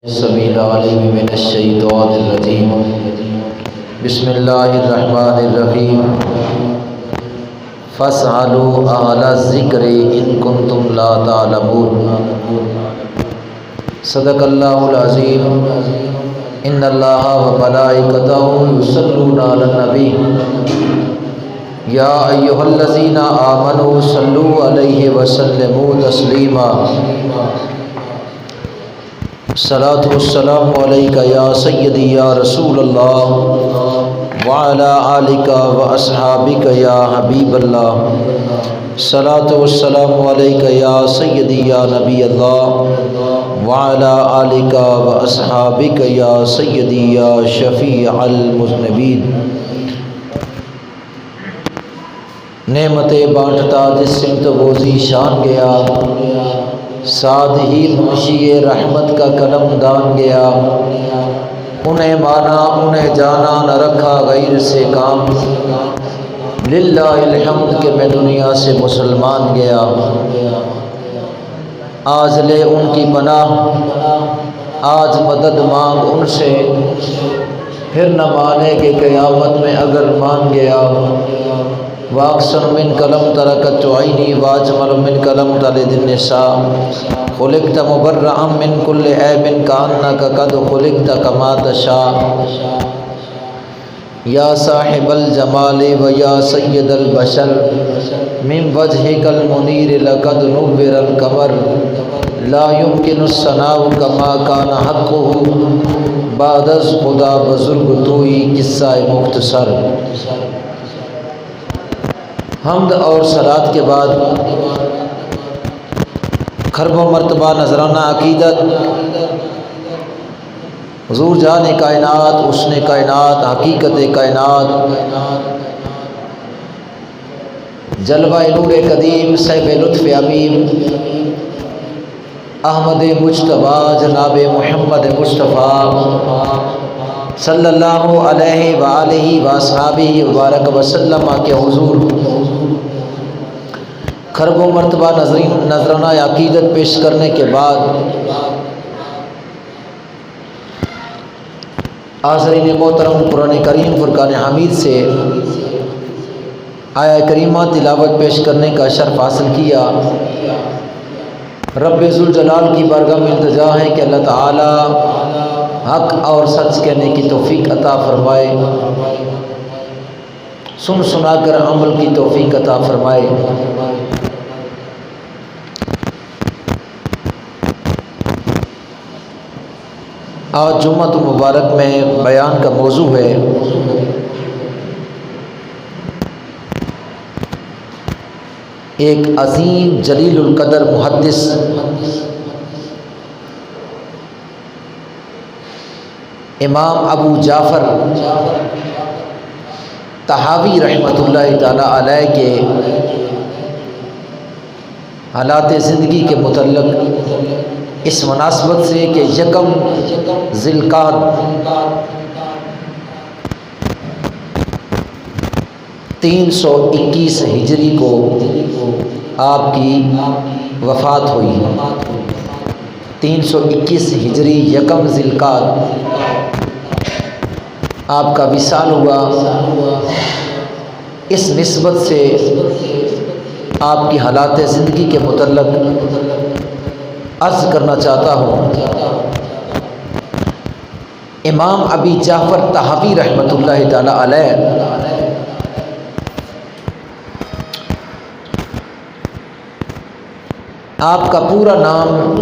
السميع العليم من الشيطان الرجيم بسم الله الرحمن الرحيم فاسألوا أهل الذكر إن كنتم لا تعلمون صدق الله العظيم إن الله وملائكته يصلون على النبي يا أيها الذين آمنوا صلوا عليه وسلموا تسليما الصلاة والسلام عليك يا سيدي يا رسول الله وعلى آلك وأصحابك يا حبيب الله الصلاة والسلام عليك يا سيدي يا نبي الله وعلى آلك وأصحابك يا سيدي يا شفيع المذنبين نعمت بانٹتا جس سمت بوزی شان گیا ساتھ ہی منشی رحمت کا قلم دان گیا انہیں مانا انہیں جانا نہ رکھا غیر سے کام للہ الحمد کہ میں دنیا سے مسلمان گیا آج لے ان کی پناہ آج مدد مانگ ان سے پھر نہ مانے کہ قیامت میں اگر مان گیا واکثر من قلم ترکت عینی واجمل من قلم تلد النساء خلقت مبرئا من كل عیب کانک قد خلقت کما تشاء یا صاحب الجمال و یا سید البشر من وجهك المنیر لقد نور القمر لا يمكن الثناء كما كان حقه بعد از خدا بزرگ توئی قصہ مختصر حمد اور صلات کے بعد خرب و مرتبہ نذرانہ عقیدت حضور جان کائنات حسن کائنات حقیقت کائنات جلوہ نور قدیم صاحب لطف عمیم احمد مجتبیٰ جناب محمد مصطفیٰ صلی اللہ علیہ وآلہ وصحبہ وبارک وسلم کے حضور خرب و مرتبہ نذرانہ عقیدت پیش کرنے کے بعد حاضرین محترم قرآن کریم فرقان حمید سے آیہ کریمہ تلاوت پیش کرنے کا شرف حاصل کیا رب ذوالجلال کی بارگاہ میں التجا ہے کہ اللہ تعالی حق اور سچ کہنے کی توفیق عطا فرمائے سن سنا کر عمل کی توفیق عطا فرمائے آج جمعہ مبارک میں بیان کا موضوع ہے ایک عظیم جلیل القدر محدث امام ابو جعفر طحاوی رحمۃ اللہ تعالی علیہ کے حالات زندگی کے متعلق اس مناسبت سے کہ یکم ذی القعدہ 321 ہجری کو آپ کی وفات ہوئی 321 ہجری یکم ذی القعدہ آپ کا وصال ہوا اس نسبت سے آپ کی حالات زندگی کے متعلق عرض کرنا چاہتا ہوں امام ابی جعفر طحاوی رحمۃ اللہ تعالی علیہ آپ کا پورا نام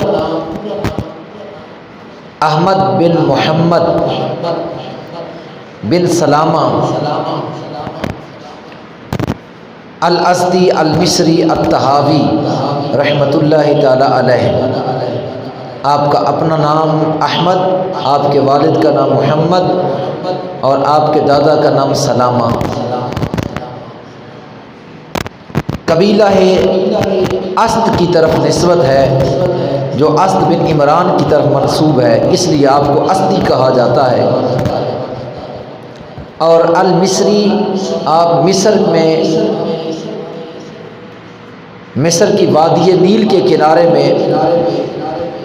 احمد بن محمد بن سلامہ الازدی المصری الطحاوی رحمۃ اللہ تعالی علیہ آپ کا اپنا نام احمد آپ کے والد کا نام محمد اور آپ کے دادا کا نام سلامہ قبیلہ اسد کی طرف نسبت ہے جو اسد بن عمران کی طرف منسوب ہے اس لیے آپ کو اسدی کہا جاتا ہے اور المصری آپ مصر کی وادی نیل کے کنارے میں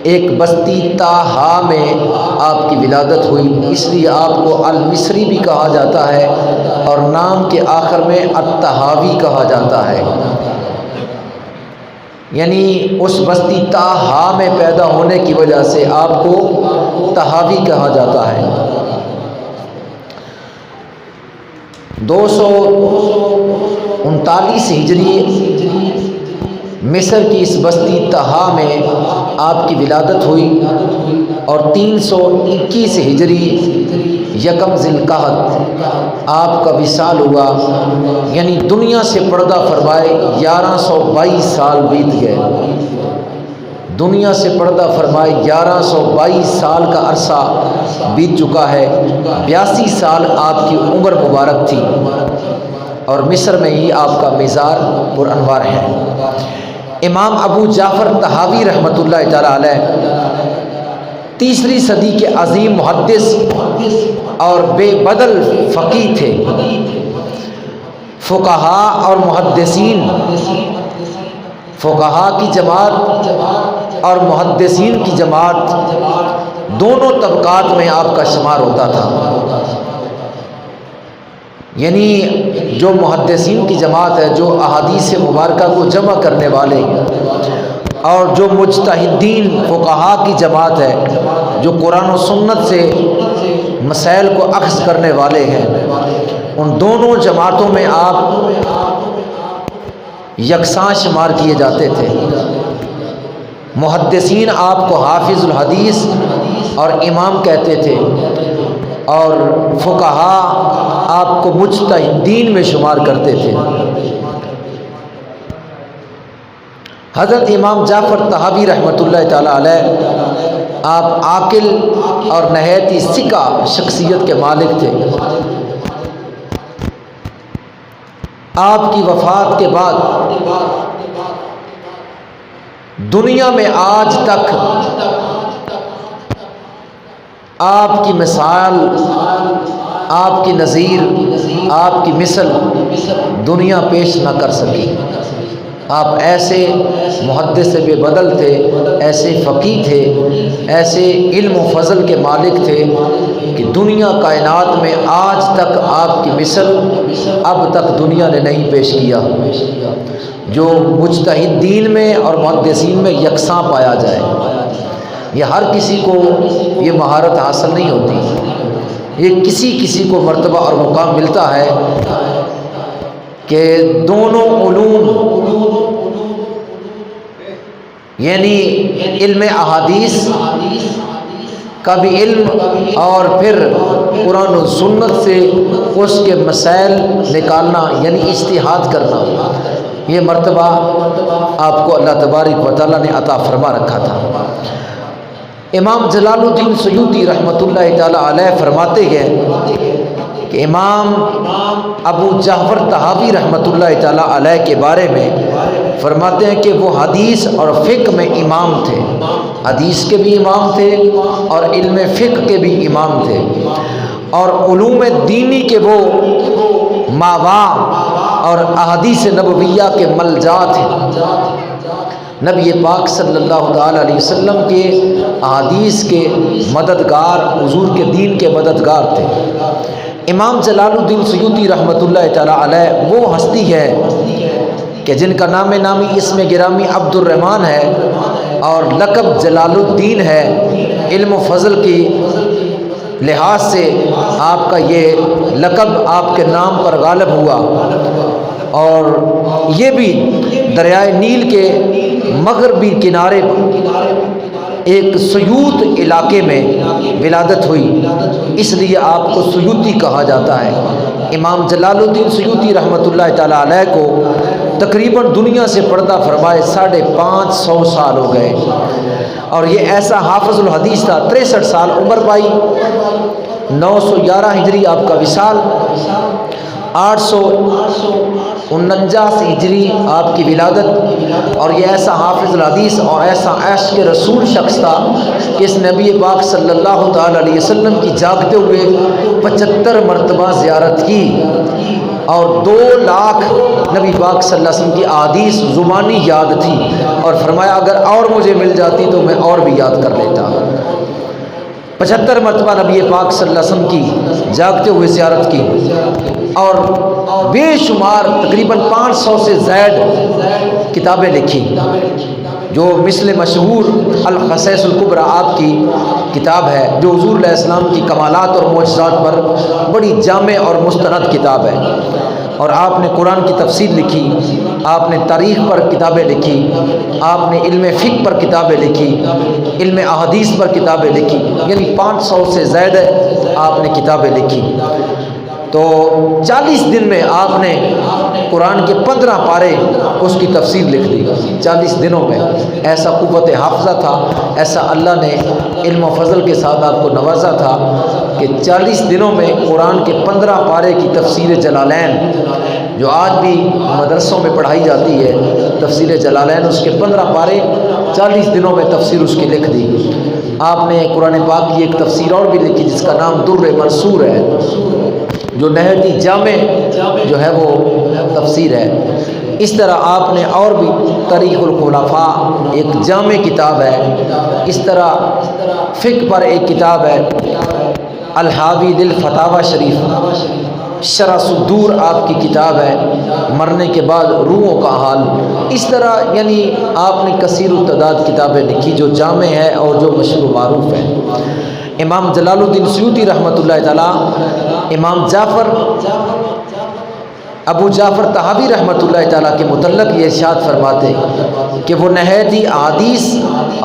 ایک بستی تاہا میں آپ کی ولادت ہوئی، اس لیے آپ کو المصری بھی کہا جاتا ہے اور نام کے آخر میں الطہاوی کہا جاتا ہے، یعنی اس بستی تاہا میں پیدا ہونے کی وجہ سے آپ کو طہاوی کہا جاتا ہے۔ 239 ہجری مصر کی اس بستی طہا میں آپ کی ولادت ہوئی، اور 321 ہجری یکم ذی القعدہ آپ کا وصال ہوا، یعنی دنیا سے پردہ فرمائے 1122 سال بیت گئے۔ دنیا سے پردہ فرمائے 1122 سال کا عرصہ بیت چکا ہے۔ 82 سال آپ کی عمر مبارک تھی، اور مصر میں ہی آپ کا مزار پر انوار ہے۔ امام ابو جعفر طحاوی رحمۃ اللہ تعالی علیہ 3 صدی کے عظیم محدث اور بے بدل فقیہ تھے۔ فقہا اور محدثین، فقہا کی جماعت اور محدثین کی جماعت دونوں طبقات میں آپ کا شمار ہوتا تھا، یعنی جو محدثین کی جماعت ہے، جو احادیث مبارکہ کو جمع کرنے والے، اور جو مجتہدین فقہا کی جماعت ہے، جو قرآن و سنت سے مسائل کو اخذ کرنے والے ہیں، ان دونوں جماعتوں میں آپ یکساں شمار کیے جاتے تھے۔ محدثین آپ کو حافظ الحدیث اور امام کہتے تھے، اور فقہا آپ کو مجتہدین میں شمار کرتے تھے۔ حضرت امام جعفر طحاوی رحمۃ اللہ تعالی علیہ آپ عاقل اور نہایت ہی ثقہ شخصیت کے مالک تھے۔ آپ کی وفات کے بعد دنیا میں آج تک آپ کی مثال، آپ کی نظیر، آپ کی مثل دنیا پیش نہ کر سکی۔ آپ ایسے محدث بے بدل تھے، ایسے فقیہ تھے، ایسے علم و فضل کے مالک تھے کہ دنیا کائنات میں آج تک آپ کی مثل اب تک دنیا نے نہیں پیش کیا، جو مجتہدین میں اور محدثین میں یکساں پایا جائے۔ یہ ہر کسی کو یہ مہارت حاصل نہیں ہوتی، یہ کسی کسی کو مرتبہ اور مقام ملتا ہے کہ دونوں علوم، یعنی علم احادیث کا بھی علم اور پھر قرآن و سنت سے اس کے مسائل نکالنا، یعنی اجتہاد کرنا، یہ مرتبہ آپ کو اللہ تبارک و تعالیٰ نے عطا فرما رکھا تھا۔ امام جلال الدین سیوطی رحمۃ اللہ تعالی علیہ فرماتے ہیں کہ امام ابو جعفر طحاوی رحمۃ اللہ تعالی علیہ کے بارے میں فرماتے ہیں کہ وہ حدیث اور فقہ میں امام تھے، حدیث کے بھی امام تھے اور علم فقہ کے بھی امام تھے، اور علوم دینی کے وہ ماوا اور احادیث نبویہ کے ملجا تھے۔ نبی پاک صلی اللہ تعالی علیہ وسلم کے احادیث کے مددگار، حضور کے دین کے مددگار تھے۔ امام جلال الدین سیوطی رحمۃ اللہ تعالی علیہ وہ ہستی ہے کہ جن کا نام نامی اسم گرامی عبد الرحمن ہے اور لقب جلال الدین ہے۔ علم و فضل کی لحاظ سے آپ کا یہ لقب آپ کے نام پر غالب ہوا، اور یہ بھی دریائے نیل کے مغربی کنارے ایک سیوط علاقے میں ولادت ہوئی، اس لیے آپ کو سیوطی کہا جاتا ہے۔ امام جلال الدین سیوطی رحمۃ اللہ تعالی علیہ کو تقریباً دنیا سے پردہ فرمائے 550 سال ہو گئے، اور یہ ایسا حافظ الحدیث تھا۔ 63 سال عمر پائی، 911 ہجری آپ کا وصال، 849 ہجری آپ کی ولادت، اور یہ ایسا حافظ الحدیث اور ایسا عشق رسول شخص تھا کہ اس نبی پاک صلی اللہ تعالیٰ علیہ وسلم کی جاگتے ہوئے 75 مرتبہ زیارت کی، اور 2 لاکھ نبی پاک صلی اللہ علیہ وسلم کی احادیث زبانی یاد تھی، اور فرمایا اگر اور مجھے مل جاتی تو میں اور بھی یاد کر لیتا۔ 75 مرتبہ نبی پاک صلی اللہ علیہ وسلم کی جاگتے ہوئے زیارت کی، اور بے شمار تقریباً 500 سے زائد کتابیں لکھی، جو مثل مشہور الخصائص الکبریٰ آپ کی کتاب ہے، جو حضور علیہ السلام کی کمالات اور معجزات پر بڑی جامع اور مستند کتاب ہے، اور آپ نے قرآن کی تفسیر لکھی، آپ نے تاریخ پر کتابیں لکھی، آپ نے علم فقہ پر کتابیں لکھی، علم احادیث پر کتابیں لکھی، یعنی 500 سے زائد آپ نے کتابیں لکھی۔ تو 40 دن میں آپ نے قرآن کے 15 پارے اس کی تفسیر لکھ دی، 40 دنوں میں۔ ایسا قوت حافظہ تھا، ایسا اللہ نے علم و فضل کے ساتھ آپ کو نوازا تھا کہ 40 دنوں میں قرآن کے 15 پارے کی تفسیر جلالین، جو آج بھی مدرسوں میں پڑھائی جاتی ہے، تفسیر جلالین، اس کے 15 پارے 40 دنوں میں تفسیر اس کی لکھ دی۔ آپ نے قرآن پاک کی ایک تفسیر اور بھی لکھی جس کا نام در منصور ہے، جو نہایت جامع جو ہے وہ تفسیر ہے۔ اس طرح آپ نے اور بھی تاریخ الخلفاء ایک جامع کتاب ہے، اس طرح فقہ پر ایک کتاب ہے الحاوی للفتاوی شریف، شرح صدور آپ کی کتاب ہے، مرنے کے بعد روحوں کا حال۔ اس طرح یعنی آپ نے کثیر التعداد کتابیں لکھی جو جامع ہے اور جو مشہور و معروف ہے۔ امام جلال الدین سیوطی رحمۃ اللہ تعالیٰ، امام ابو جعفر طحاوی رحمۃ اللہ تعالیٰ کے متعلق یہ ارشاد فرماتے کہ وہ نہایت حدیث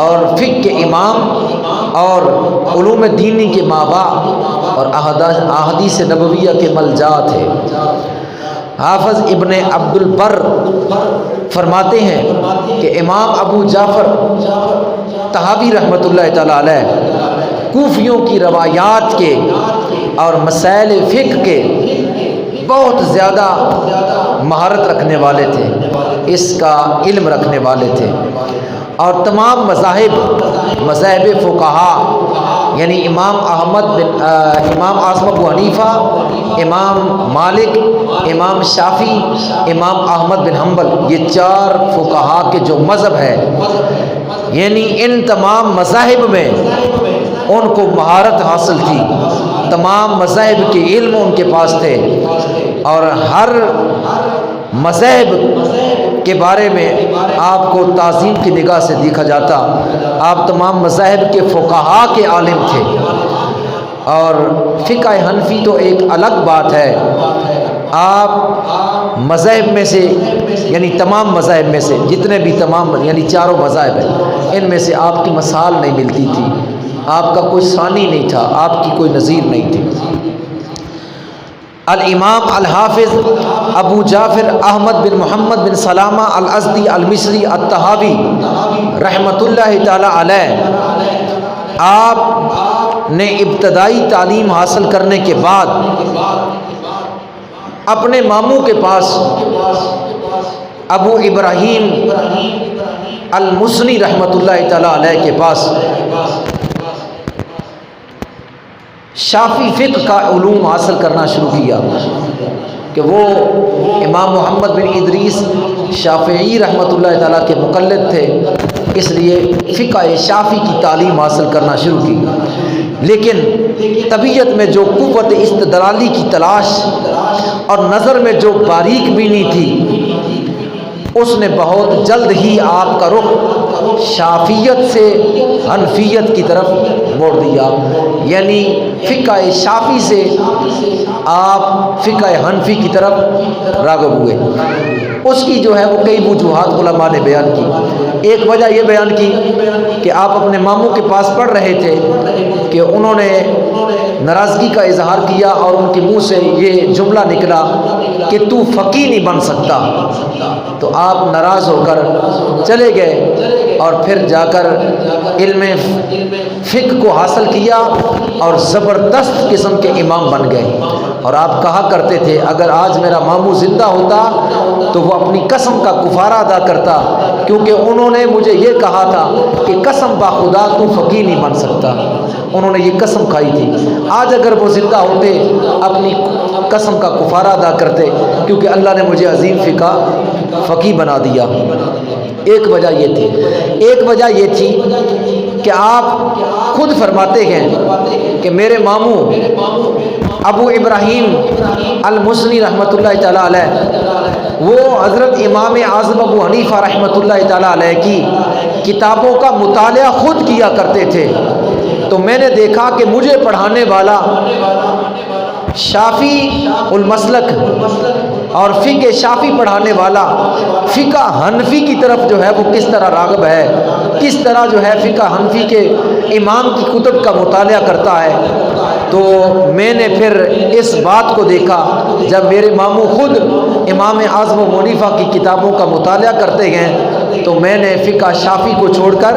اور فقہ کے امام اور علوم دینی کے مابع اور احادیث نبویہ کے ملجا تھے۔ حافظ ابن عبد البر فرماتے ہیں کہ امام ابو جعفر طحاوی رحمۃ اللہ تعالیٰ علیہ کوفیوں کی روایات کے اور مسائل فقہ کے بہت زیادہ مہارت رکھنے والے تھے، اس کا علم رکھنے والے تھے، اور تمام مذاہب فقہا یعنی امام اعظم ابو حنیفہ، امام مالک، امام شافعی، امام احمد بن حنبل، یہ 4 فقہا کے جو مذہب ہے، یعنی ان تمام مذاہب میں ان کو مہارت حاصل تھی، تمام مذاہب کے علم ان کے پاس تھے، اور ہر مذہب کے بارے میں آپ کو تعظیم کی نگاہ سے دیکھا جاتا۔ آپ تمام مذاہب کے فقہا کے عالم تھے، اور فقہ حنفی تو ایک الگ بات ہے۔ آپ مذاہب میں سے یعنی تمام مذاہب میں سے جتنے بھی تمام یعنی 4 مذاہب ہیں، ان میں سے آپ کی مثال نہیں ملتی تھی، آپ کا کوئی ثانی نہیں تھا، آپ کی کوئی نظیر نہیں تھی۔ الامام الحافظ ابو جعفر احمد بن محمد بن سلامہ الازدی المصری الطحاوی رحمۃ اللہ تعالی علیہ، آپ نے ابتدائی تعلیم حاصل کرنے کے بعد اپنے ماموں کے پاس ابو ابراہیم المسنی رحمۃ اللہ تعالی علیہ کے پاس شافعی فقہ کا علوم حاصل کرنا شروع کیا، کہ وہ امام محمد بن ادریس شافعی رحمۃ اللہ تعالیٰ کے مقلد تھے، اس لیے فقہ شافعی کی تعلیم حاصل کرنا شروع کی۔ لیکن طبیعت میں جو قوت استدلالی کی تلاش اور نظر میں جو باریک بینی تھی، اس نے بہت جلد ہی آپ کا رخ شافعیت سے حنفیت کی طرف موڑ دیا، یعنی فقہ شافعی سے آپ فقہ حنفی کی طرف راغب ہوئے۔ اس کی جو ہے وہ کئی وجوہات علماء نے بیان کی۔ ایک وجہ یہ بیان کی کہ آپ اپنے ماموں کے پاس پڑھ رہے تھے کہ انہوں نے ناراضگی کا اظہار کیا، اور ان کے منہ سے یہ جملہ نکلا کہ تو فقیہ نہیں بن سکتا، تو آپ ناراض ہو کر چلے گئے، اور پھر جا کر علم فقہ کو حاصل کیا اور زبردست قسم کے امام بن گئے۔ اور آپ کہا کرتے تھے اگر آج میرا ماموں زندہ ہوتا تو وہ اپنی قسم کا کفارہ ادا کرتا، کیونکہ انہوں نے مجھے یہ کہا تھا کہ قسم با خدا تو فقیر نہیں بن سکتا، انہوں نے یہ قسم کھائی تھی۔ آج اگر وہ زندہ ہوتے اپنی قسم کا کفارہ ادا کرتے، کیونکہ اللہ نے مجھے عظیم فقیر بنا دیا۔ ایک وجہ یہ تھی، ایک وجہ یہ تھی کہ آپ خود فرماتے ہیں کہ میرے ماموں ابو ابراہیم المصنی رحمۃ اللہ تعالیٰ علیہ وہ حضرت امام اعظم ابو حنیفہ رحمۃ اللہ تعالیٰ علیہ کی کتابوں کا مطالعہ خود کیا کرتے تھے۔ تو میں نے دیکھا کہ مجھے پڑھانے والا شافی المسلک اور فقہ شافی پڑھانے والا فقہ حنفی کی طرف جو ہے وہ کس طرح راغب ہے، کس طرح جو ہے فقہ حنفی کے امام کی کتب کا مطالعہ کرتا ہے۔ تو میں نے پھر اس بات کو دیکھا جب میرے ماموں خود امام اعظم ابو حنیفہ کی کتابوں کا مطالعہ کرتے ہیں، تو میں نے فقہ شافی کو چھوڑ کر،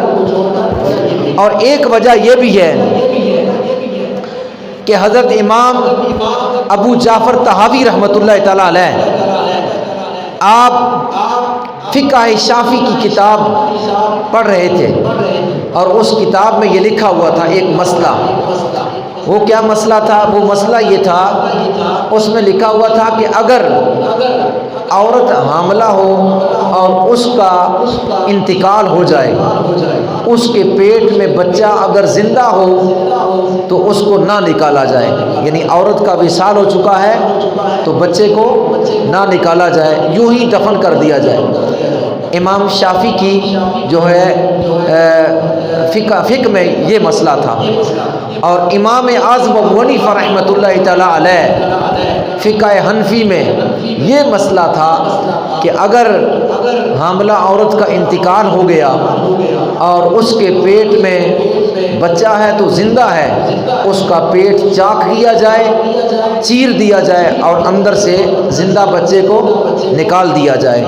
اور ایک وجہ یہ بھی ہے کہ حضرت امام ابو جعفر طحاوی رحمۃ اللہ تعالیٰ علیہ آپ فقہ شافی کی کتاب پڑھ رہے تھے، اور اس کتاب میں یہ لکھا ہوا تھا ایک مسئلہ۔ وہ کیا مسئلہ تھا؟ وہ مسئلہ یہ تھا، اس میں لکھا ہوا تھا کہ اگر عورت حاملہ ہو اور اس کا انتقال ہو جائے، اس کے پیٹ میں بچہ اگر زندہ ہو تو اس کو نہ نکالا جائے، یعنی عورت کا وصال ہو چکا ہے تو بچے کو نہ نکالا جائے، یوں ہی دفن کر دیا جائے۔ امام شافی کی جو ہے فقہ میں یہ مسئلہ تھا، اور امام اعظم ابو حنیفہ رحمۃ اللہ تعالیٰ علیہ فقہ حنفی میں یہ مسئلہ تھا کہ اگر حاملہ عورت کا انتقال ہو گیا اور اس کے پیٹ میں بچہ ہے تو زندہ ہے، اس کا پیٹ چاک کیا جائے، چیر دیا جائے اور اندر سے زندہ بچے کو نکال دیا جائے۔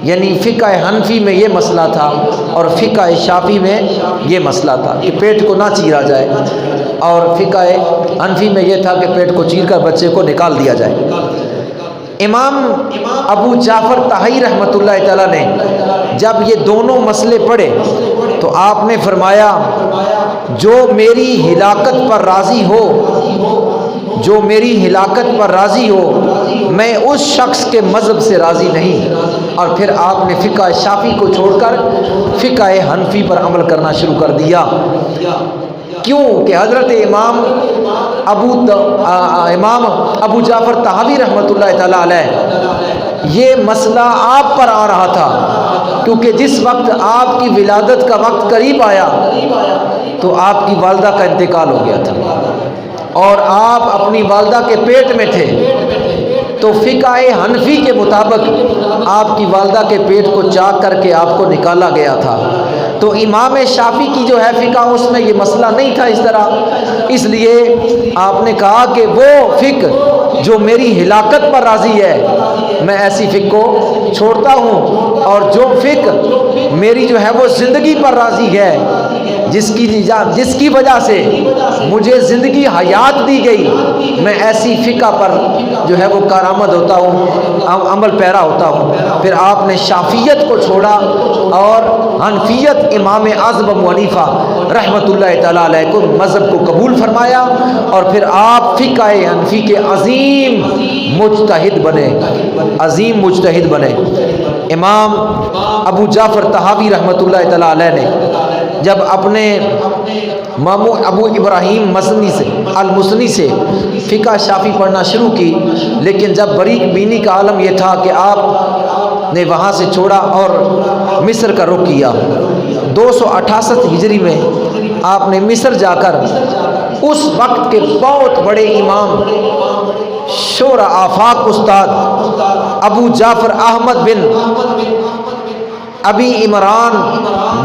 یعنی فقہ حنفی میں یہ مسئلہ تھا، اور فقہ شافی میں یہ مسئلہ تھا کہ پیٹ کو نہ چیرا جائے، اور فقہ حنفی میں یہ تھا کہ پیٹ کو چیر کر بچے کو نکال دیا جائے۔ امام ابو جعفر طحاوی رحمۃ اللہ تعالیٰ نے جب یہ دونوں مسئلے پڑھے تو آپ نے فرمایا جو میری ہلاکت پر راضی ہو، جو میری ہلاکت پر راضی ہو، میں اس شخص کے مذہب سے راضی نہیں۔ اور پھر آپ نے فقہ شافی کو چھوڑ کر فقہ حنفی پر عمل کرنا شروع کر دیا۔ کیوں کہ حضرت امام ابو جعفر طحاوی رحمۃ اللہ تعالیٰ علیہ یہ مسئلہ آپ پر آ رہا تھا، کیونکہ جس وقت آپ کی ولادت کا وقت قریب آیا تو آپ کی والدہ کا انتقال ہو گیا تھا، اور آپ اپنی والدہ کے پیٹ میں تھے، تو فقہ حنفی کے مطابق آپ کی والدہ کے پیٹ کو چاک کر کے آپ کو نکالا گیا تھا۔ تو امام شافی کی جو ہے فقہ اس میں یہ مسئلہ نہیں تھا اس طرح، اس لیے آپ نے کہا کہ وہ فقہ جو میری ہلاکت پر راضی ہے میں ایسی فقہ کو چھوڑتا ہوں، اور جو فقہ میری جو ہے وہ زندگی پر راضی ہے، جس کی وجہ سے مجھے زندگی حیات دی گئی، میں ایسی فقہ پر جو ہے وہ کارآمد ہوتا ہوں، عمل پیرا ہوتا ہوں۔ پھر آپ نے شافیت کو چھوڑا اور حنفیت امام اعظم ابو حنیفہ رحمۃ اللہ تعالیٰ علیہ کو مذہب کو قبول فرمایا، اور پھر آپ فقہ حنفی کے عظیم مجتہد بنے، عظیم مجتہد بنے۔ امام ابو جعفر طحاوی رحمۃ اللہ تعالیٰ علیہ نے جب اپنے ماموں ابو ابراہیم المصنی سے فقہ شافی پڑھنا شروع کی، لیکن جب بریک بینی کا عالم یہ تھا کہ آپ نے وہاں سے چھوڑا اور مصر کا رخ کیا، 268 ہجری میں آپ نے مصر جا کر اس وقت کے بہت بڑے امام شور آفاق استاد ابو جعفر احمد بن ابی عمران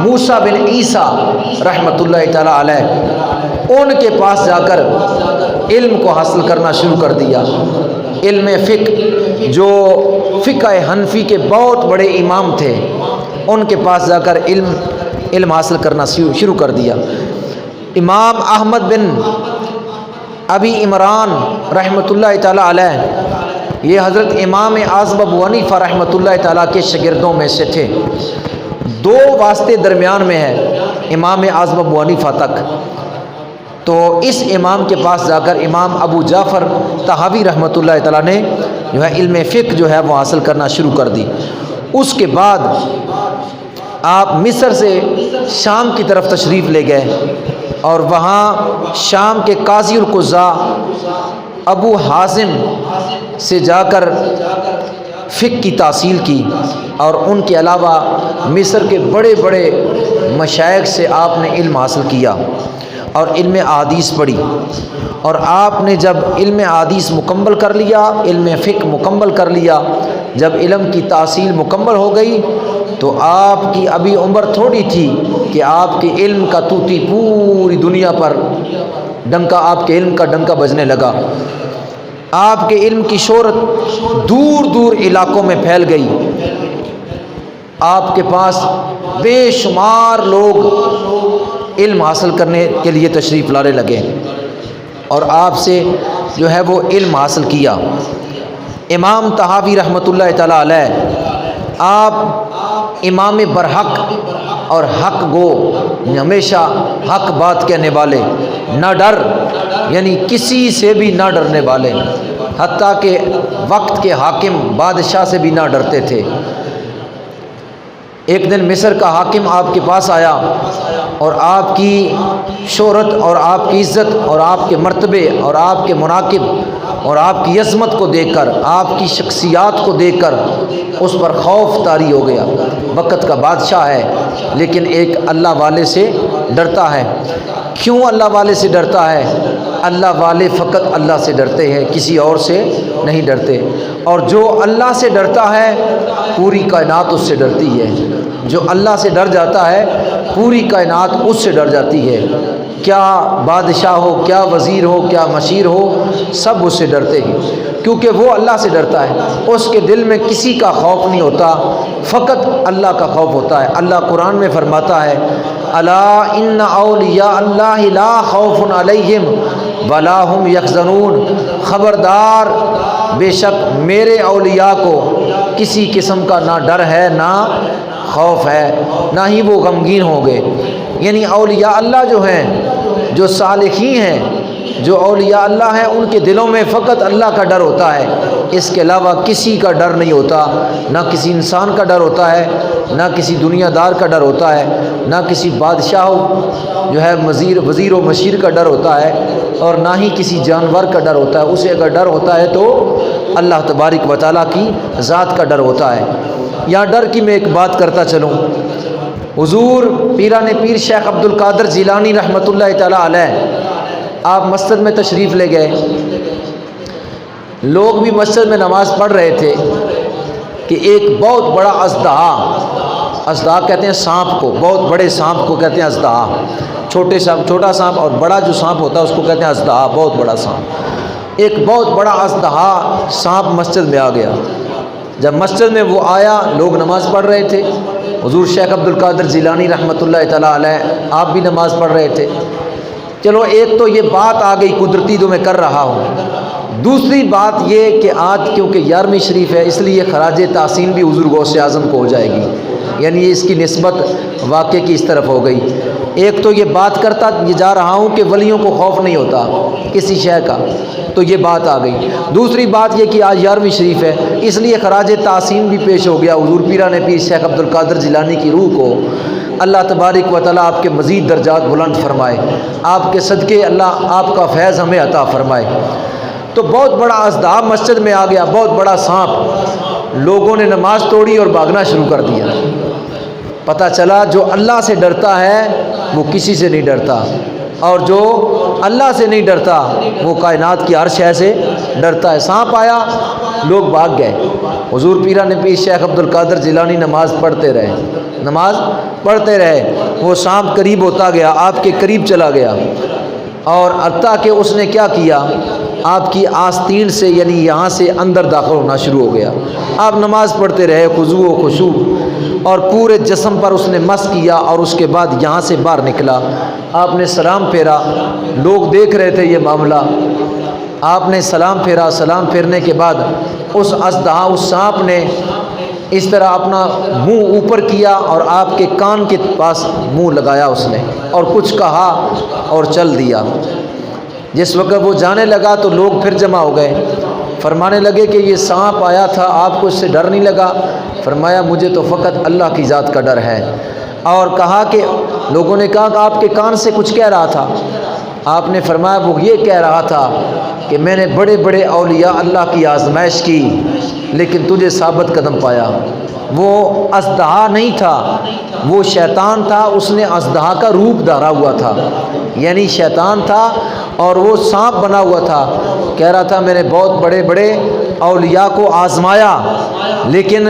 موسیٰ بن عیسیٰ رحمۃ اللہ تعالیٰ علیہ ان کے پاس جا کر علم کو حاصل کرنا شروع کر دیا۔ علم فقہ جو فقہ حنفی کے بہت بڑے امام تھے، ان کے پاس جا کر علم حاصل کرنا شروع کر دیا۔ امام احمد بن ابی عمران رحمۃ اللہ تعالیٰ علیہ، یہ حضرت امام اعظم ابو حنیفہ رحمۃ اللہ تعالیٰ کے شاگردوں میں سے تھے۔ دو واسطے درمیان میں ہے امام اعظم ابو حنیفہ تک، تو اس امام کے پاس جا کر امام ابو جعفر طحاوی رحمۃ اللہ تعالیٰ نے جو ہے علم فقہ جو ہے وہ حاصل کرنا شروع کر دی۔ اس کے بعد آپ مصر سے شام کی طرف تشریف لے گئے اور وہاں شام کے قاضی القضاء ابو حازم سے جا کر فقہ کی تحصیل کی، اور ان کے علاوہ مصر کے بڑے بڑے مشائخ سے آپ نے علم حاصل کیا اور علم احادیث پڑھی۔ اور آپ نے جب علم احادیث مکمل کر لیا، علم فقہ مکمل کر لیا، جب علم کی تحصیل مکمل ہو گئی تو آپ کی ابھی عمر تھوڑی تھی کہ آپ کے علم کا طوطی پوری دنیا پر ڈنکا، آپ کے علم کا ڈنکا بجنے لگا۔ آپ کے علم کی شہرت دور دور علاقوں میں پھیل گئی۔ آپ کے پاس بے شمار لوگ علم حاصل کرنے کے لیے تشریف لانے لگے اور آپ سے جو ہے وہ علم حاصل کیا۔ امام طحاوی رحمۃ اللہ تعالیٰ علیہ، آپ امام برحق اور حق گو، ہمیشہ حق بات کہنے والے، نہ ڈر، یعنی کسی سے بھی نہ ڈرنے والے، حتیٰ کہ وقت کے حاکم بادشاہ سے بھی نہ ڈرتے تھے۔ ایک دن مصر کا حاکم آپ کے پاس آیا اور آپ کی شہرت اور آپ کی عزت اور آپ کے مرتبے اور آپ کے مناقب اور آپ کی عظمت کو دیکھ کر، آپ کی شخصیات کو دیکھ کر اس پر خوف طاری ہو گیا۔ وقت کا بادشاہ ہے لیکن ایک اللہ والے سے ڈرتا ہے۔ کیوں اللہ والے سے ڈرتا ہے؟ اللہ والے فقط اللہ سے ڈرتے ہیں، کسی اور سے نہیں ڈرتے، اور جو اللہ سے ڈرتا ہے پوری کائنات اس سے ڈرتی ہے۔ جو اللہ سے ڈر جاتا ہے پوری کائنات اس سے ڈر جاتی ہے، کیا بادشاہ ہو، کیا وزیر ہو، کیا مشیر ہو، سب اس سے ڈرتے ہیں کیونکہ وہ اللہ سے ڈرتا ہے۔ اس کے دل میں کسی کا خوف نہیں ہوتا، فقط اللہ کا خوف ہوتا ہے۔ اللہ قرآن میں فرماتا ہے، الا ان اولیاء اللہ لا خوف علیہم ولا هم یحزنون، خبردار، بے شک میرے اولیاء کو کسی قسم کا نہ ڈر ہے نہ خوف ہے، نہ ہی وہ غمگین ہوں گے۔ یعنی اولیاء اللہ جو ہیں، جو صالحین ہیں، جو اولیاء اللہ ہیں، ان کے دلوں میں فقط اللہ کا ڈر ہوتا ہے، اس کے علاوہ کسی کا ڈر نہیں ہوتا، نہ کسی انسان کا ڈر ہوتا ہے، نہ کسی دنیا دار کا ڈر ہوتا ہے، نہ کسی بادشاہ جو ہے وزیر و مشیر کا ڈر ہوتا ہے، اور نہ ہی کسی جانور کا ڈر ہوتا ہے۔ اسے اگر ڈر ہوتا ہے تو اللہ تبارک و تعالیٰ کی ذات کا ڈر ہوتا ہے۔ یہاں ڈر کی میں ایک بات کرتا چلوں، حضور پیران پیر شیخ عبد القادر جیلانی رحمۃ اللہ تعالیٰ علیہ، آپ مسجد میں تشریف لے گئے، لوگ بھی مسجد میں نماز پڑھ رہے تھے کہ ایک بہت بڑا اژدہا کہتے ہیں سانپ کو، بہت بڑے سانپ کو کہتے ہیں اژدہا، چھوٹا سانپ اور بڑا جو سانپ ہوتا ہے اس کو کہتے ہیں اژدہا، بہت بڑا سانپ۔ ایک بہت بڑا اژدہا سانپ مسجد میں آ گیا۔ جب مسجد میں وہ آیا، لوگ نماز پڑھ رہے تھے، حضور شیخ عبد القادر جیلانی رحمۃ اللہ تعالیٰ علیہ آپ بھی نماز پڑھ رہے تھے۔ چلو ایک تو یہ بات آ گئی قدرتی جو میں کر رہا ہوں، دوسری بات یہ کہ آج کیونکہ 11ویں شریف ہے اس لیے خراج تحسین بھی حضور غوث اعظم کو ہو جائے گی، یعنی اس کی نسبت واقعے کی اس طرف ہو گئی۔ ایک تو یہ بات کرتا یہ جا رہا ہوں کہ ولیوں کو خوف نہیں ہوتا کسی شے کا، تو یہ بات آ گئی۔ دوسری بات یہ کہ آج 11ویں شریف ہے اس لیے خراج تحسین بھی پیش ہو گیا حضور پیران پیر شیخ عبد القادر جیلانی کی روح کو۔ اللہ تبارک و تعالیٰ آپ کے مزید درجات بلند فرمائے، آپ کے صدقے اللہ آپ کا فیض ہمیں عطا فرمائے۔ تو بہت بڑا اژدہا مسجد میں آ گیا، بہت بڑا سانپ، لوگوں نے نماز توڑی اور بھاگنا شروع کر دیا۔ پتہ چلا جو اللہ سے ڈرتا ہے وہ کسی سے نہیں ڈرتا، اور جو اللہ سے نہیں ڈرتا وہ کائنات کی ہر شے سے ڈرتا ہے۔ سانپ آیا، لوگ بھاگ گئے، حضور پیران پیر شیخ عبد القادر جیلانی نماز پڑھتے رہے، وہ سانپ قریب ہوتا گیا، آپ کے قریب چلا گیا، اور حتیٰ کہ اس نے کیا کیا، آپ کی آستین سے یعنی یہاں سے اندر داخل ہونا شروع ہو گیا۔ آپ نماز پڑھتے رہے خضوع و خشوع، اور پورے جسم پر اس نے مس کیا، اور اس کے بعد یہاں سے باہر نکلا، آپ نے سلام پھیرا، لوگ دیکھ رہے تھے یہ معاملہ، آپ نے سلام پھیرا، سلام پھیرنے کے بعد اس اژدہا، اس سانپ نے اس طرح اپنا منہ اوپر کیا اور آپ کے کان کے پاس منہ لگایا اس نے، اور کچھ کہا اور چل دیا۔ جس وقت وہ جانے لگا تو لوگ پھر جمع ہو گئے، فرمانے لگے کہ یہ سانپ آیا تھا، آپ کو اس سے ڈر نہیں لگا؟ فرمایا مجھے تو فقط اللہ کی ذات کا ڈر ہے۔ اور کہا کہ لوگوں نے کہا کہ آپ کے کان سے کچھ کہہ رہا تھا؟ آپ نے فرمایا وہ یہ کہہ رہا تھا کہ میں نے بڑے بڑے اولیاء اللہ کی آزمائش کی لیکن تجھے ثابت قدم پایا۔ وہ اژدہا نہیں تھا، وہ شیطان تھا، اس نے اژدہا کا روپ دھارا ہوا تھا، یعنی شیطان تھا اور وہ سانپ بنا ہوا تھا۔ کہہ رہا تھا میں نے بہت بڑے بڑے اولیاء کو آزمایا لیکن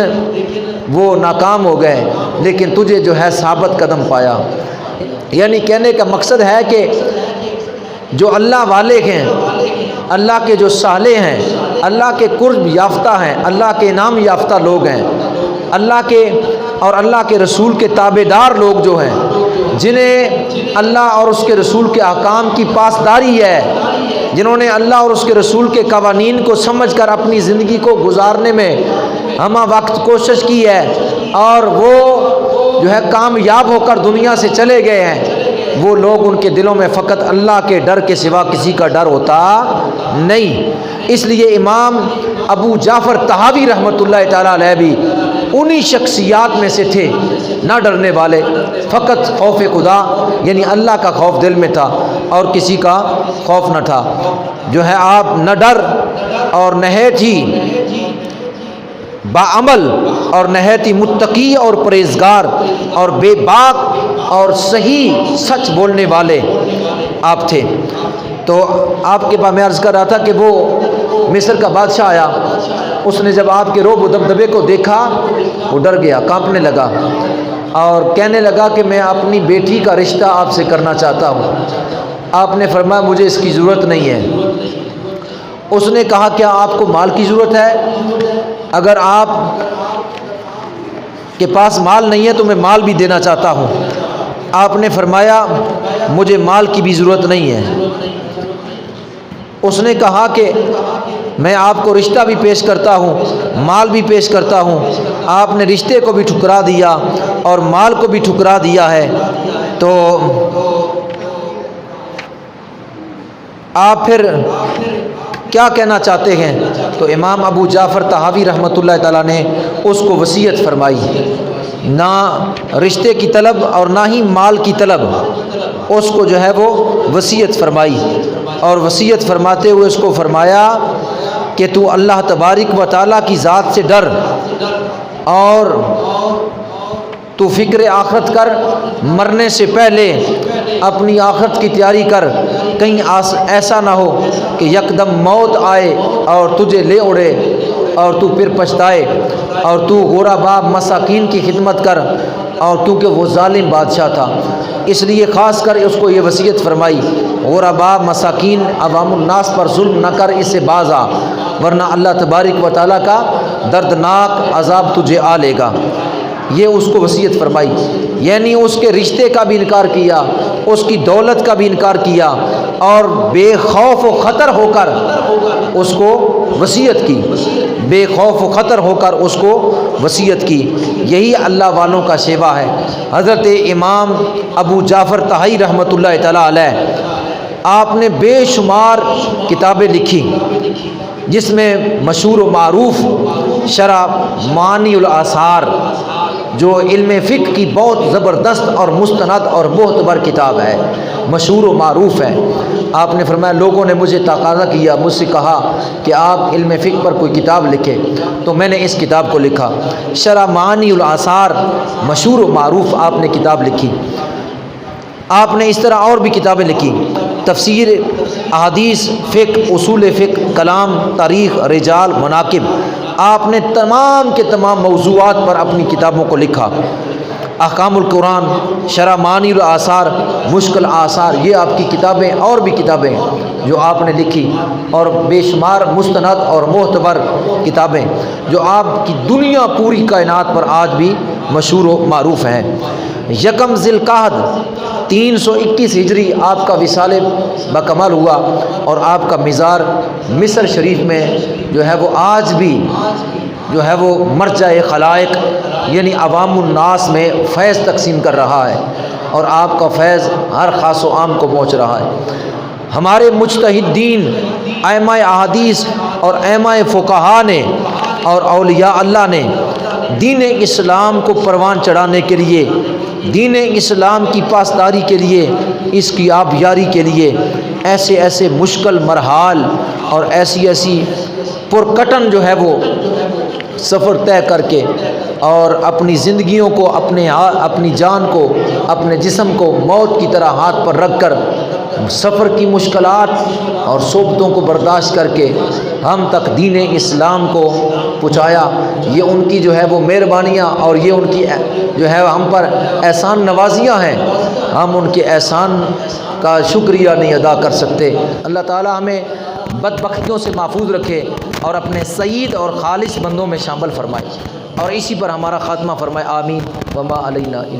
وہ ناکام ہو گئے، لیکن تجھے جو ہے ثابت قدم پایا۔ یعنی کہنے کا مقصد ہے کہ جو اللہ والے ہیں، اللہ کے جو صالح ہیں، اللہ کے قرب یافتہ ہیں، اللہ کے انعام یافتہ لوگ ہیں، اللہ کے اور اللہ کے رسول کے تابع دار لوگ جو ہیں، جنہیں اللہ اور اس کے رسول کے احکام کی پاسداری ہے، جنہوں نے اللہ اور اس کے رسول کے قوانین کو سمجھ کر اپنی زندگی کو گزارنے میں ہمہ وقت کوشش کی ہے اور وہ جو ہے کامیاب ہو کر دنیا سے چلے گئے ہیں، وہ لوگ ان کے دلوں میں فقط اللہ کے ڈر کے سوا کسی کا ڈر ہوتا نہیں۔ اس لیے امام ابو جعفر طحاوی رحمۃ اللہ تعالیٰ علیہ بھی انہی شخصیات میں سے تھے، نہ ڈرنے والے، فقط خوف خدا یعنی اللہ کا خوف دل میں تھا اور کسی کا خوف نہ تھا۔ جو ہے آپ نہ ڈر اور نہایت ہی باعمل اور نہایت ہی متقی اور پرہیزگار اور بے باک اور صحیح سچ بولنے والے آپ تھے۔ تو آپ کے پاس میں عرض کر رہا تھا کہ وہ مصر کا بادشاہ آیا، اس نے جب آپ کے روب و دبدبے کو دیکھا وہ ڈر گیا، کانپنے لگا اور کہنے لگا کہ میں اپنی بیٹی کا رشتہ آپ سے کرنا چاہتا ہوں۔ آپ نے فرمایا مجھے اس کی ضرورت نہیں ہے۔ اس نے کہا کیا آپ کو مال کی ضرورت ہے؟ اگر آپ کے پاس مال نہیں ہے تو میں مال بھی دینا چاہتا ہوں۔ آپ نے فرمایا مجھے مال کی بھی ضرورت نہیں ہے۔ اس نے کہا کہ میں آپ کو رشتہ بھی پیش کرتا ہوں، مال بھی پیش کرتا ہوں۔ آپ نے رشتے کو بھی ٹھکرا دیا اور مال کو بھی ٹھکرا دیا ہے، تو آپ پھر کیا کہنا چاہتے ہیں؟ تو امام ابو جعفر طحاوی رحمۃ اللہ تعالیٰ نے اس کو وصیت فرمائی، نہ رشتے کی طلب اور نہ ہی مال کی طلب، اس کو جو ہے وہ وصیت فرمائی، اور وصیت فرماتے ہوئے اس کو فرمایا کہ تو اللہ تبارک و تعالیٰ کی ذات سے ڈر اور تو فکر آخرت کر، مرنے سے پہلے اپنی آخرت کی تیاری کر، کہیں ایسا نہ ہو کہ یکدم موت آئے اور تجھے لے اڑے اور تو پھر پچھتائے، اور تو غرباء مساکین کی خدمت کر، اور کیونکہ وہ ظالم بادشاہ تھا اس لیے خاص کر اس کو یہ وصیت فرمائی غرباء مساکین عوام الناس پر ظلم نہ کر، اس سے باز آ، ورنہ اللہ تبارک و تعالیٰ کا دردناک عذاب تجھے آ لے گا۔ یہ اس کو وصیت فرمائی، یعنی اس کے رشتے کا بھی انکار کیا، اس کی دولت کا بھی انکار کیا، اور بے خوف و خطر ہو کر اس کو وصیت کی، بے خوف و خطر ہو کر اس کو وصیت کی۔ یہی اللہ والوں کا شیوا ہے۔ حضرت امام ابو جعفر طحاوی رحمۃ اللہ تعالیٰ علیہ، آپ نے بے شمار کتابیں لکھی، جس میں مشہور و معروف شرح معانی الآثار جو علم فقہ کی بہت زبردست اور مستند اور معتبر کتاب ہے، مشہور و معروف ہے۔ آپ نے فرمایا لوگوں نے مجھے تقاضا کیا، مجھ سے کہا کہ آپ علم فقہ پر کوئی کتاب لکھیں، تو میں نے اس کتاب کو لکھا، شرح معانی الآثار، مشہور و معروف آپ نے کتاب لکھی۔ آپ نے اس طرح اور بھی کتابیں لکھی، تفسیر، احادیث، فقہ، اصول فقہ، کلام، تاریخ، رجال، مناقب۔ آپ نے تمام کے تمام موضوعات پر اپنی کتابوں کو لکھا۔ احکام القرآن، شرح معانی الآثار، مشکل آثار، یہ آپ کی کتابیں اور بھی کتابیں جو آپ نے لکھی، اور بے شمار مستند اور معتبر کتابیں جو آپ کی دنیا پوری کائنات پر آج بھی مشہور و معروف ہیں۔ یکم ذی القعدہ 321 ہجری آپ کا وصال بکمال ہوا، اور آپ کا مزار مصر شریف میں جو ہے وہ آج بھی جو ہے وہ مرجع خلائق یعنی عوام الناس میں فیض تقسیم کر رہا ہے، اور آپ کا فیض ہر خاص و عام کو پہنچ رہا ہے۔ ہمارے مجتہدین، ائمہ احادیث اور ائمہ فقہا نے اور اولیاء اللہ نے دین اسلام کو پروان چڑھانے کے لیے، دین اسلام کی پاسداری کے لیے، اس کی آبیاری کے لیے ایسے ایسے مشکل مرحال اور ایسی ایسی پرکٹن جو ہے وہ سفر طے کر کے، اور اپنی زندگیوں کو، اپنی جان کو، اپنے جسم کو موت کی طرح ہاتھ پر رکھ کر سفر کی مشکلات اور صعوبتوں کو برداشت کر کے ہم تک دین اسلام کو پہنچایا۔ یہ ان کی جو ہے وہ مہربانیاں اور یہ ان کی جو ہے ہم پر احسان نوازیاں ہیں، ہم ان کے احسان کا شکریہ نہیں ادا کر سکتے۔ اللہ تعالی ہمیں بدبختیوں سے محفوظ رکھے اور اپنے سعید اور خالص بندوں میں شامل فرمائے، اور اسی پر ہمارا خاتمہ فرمائے، آمین۔ وما علینا